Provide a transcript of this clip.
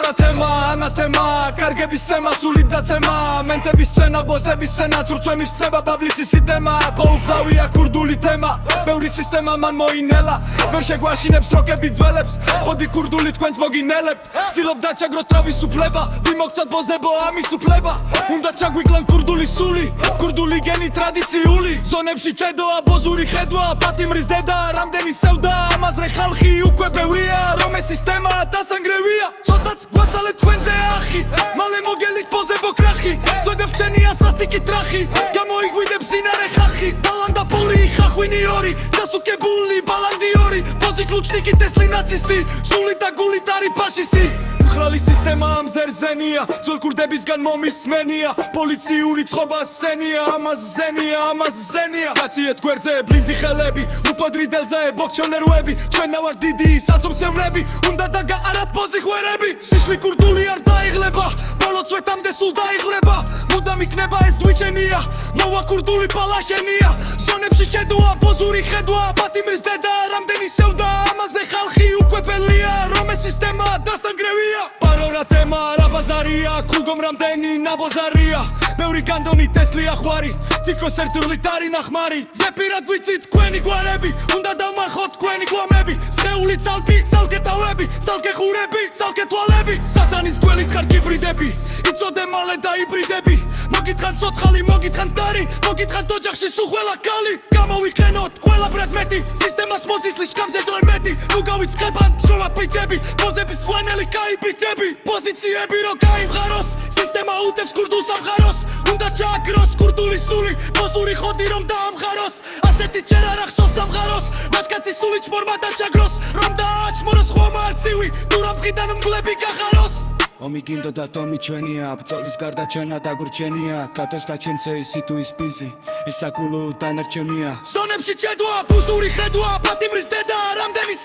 პარორა თემა, ანათემა, კარგების ცემა, სულით დაცემა, მენტების სცენა, ბოზების სცენა, ცურცვემის წება, პაბლიცის სისტემა, გაუგდავია ქურდული თემა, ბევრი სისტემა მან მოინელა, ვერ შეგვაშინებს როკები ძველებს, ხოდი ქურდული თქვენს მოგინელებთ, ვცდილობ დაჩაგროთ თავისუფლება, ვიმოგცათ ბოზებო ამის უფლება, უნდა ჩაგვიკლან ქურდული სული, ქურდული გენი ტრადიციული, ზონებში ჩედოა ბოზური ხედვა, პატიმრის დედა, რამდენი სევდა, ამაზრე ხალხი უკვე ბევრია, რომ ეს სისტემა დასანგრევია, ცოტაც გვაცალეთ თქვენზე ახი, მალე მოგელით ბოზებო კრახი, წოდებ ჩენია სასტიკი ტრახი, გამოიგვიდებ სინარე ხახი, ბალანდა პული, ხახვინი ორი, ჩასუკებული ბალანდი ორი, ბოზი გლუჩნიკი ტესლი ნაცისტი, სული და გულით არი ფაშისტი. ხრალი სისტემა ამზერზენია, ძველ ქურდებისგან მომისმენია, პოლიციური წყობა სცენია, ამას ზენია, კაციეთ გვერდზე ბლინძი ხელები, უპოდრი დელზე ბოქჩონერვები, ჩვენა ვარ დიდი საცომსევლები, უნდა დაგაყარათ ბოზი ხვერები, სიშვი ქურდული არ დაიღლება, ბოლო წვეთამდე სულ დაიღრება, მუდამ იქნება ეს თვიჩენია, მოვა ქურდული პალაშენია, ზონებში შედოა ბოზური ხედვა, პატიმრის დედა, რამდენი სევდა, ამაზე ხალხი უკვე პელია, რომ ეს სისტემა დასანგრევია. პარორა თემა, რა ბაზარია, ქუგომ რამდენი ნაბოზარია, ბევრი განდონი ტესლი ახვარი, თითქოს ერთურლით არი ნახმარი, ზეპირად ვიცით თქვენი გვარები, უნდა დავმარხოთ თქვენი გვამები, სხეული ცალკი, ცალკე თავები, ცალკე ხურები, ცალკე თვალები, სატანის გველის ხარ გიბრიდები, იცოდე მალე დაიბრიდები, მოგითხან ცოცხალი, მოგითხან დარი, მოგითხან ოჯახში სულ ყველა კალი, გამოვიყენოთ ყველა ბრედმეტი, სისტემას მოსისლის შკამზე ძველ მეტი, ნუ გავიწყებან შრომა პიჭები, ბოზების წვენელი კაიბიჭები, პოზიციები რო გაიმღაროს, სისტემა უდევს ქურდულ სამყაროს, უნდა ჩააქროს ქურდული სული, ბოზური ხოდი რომ დაამღაროს, ასეთი ჯერ არ ახსოვს სამყაროს, ვაჟკაცის სული ჩმორმა დაჩაგროს, რომ დააჩმოროს ხომა არცივი, თუ რა მყიდან მგლები გახაროს. ომი გინდოდა თომი ჩვენია, ბრძოლის გარდა ჩვენა დაგვრჩენია, კატოს და ჩემზე ისი თუ ის პიზი, ის საკულო დანარჩენია. ზონებში ჩედვა, ბუზური ხედვა, პატიმრის დედა, რამდენი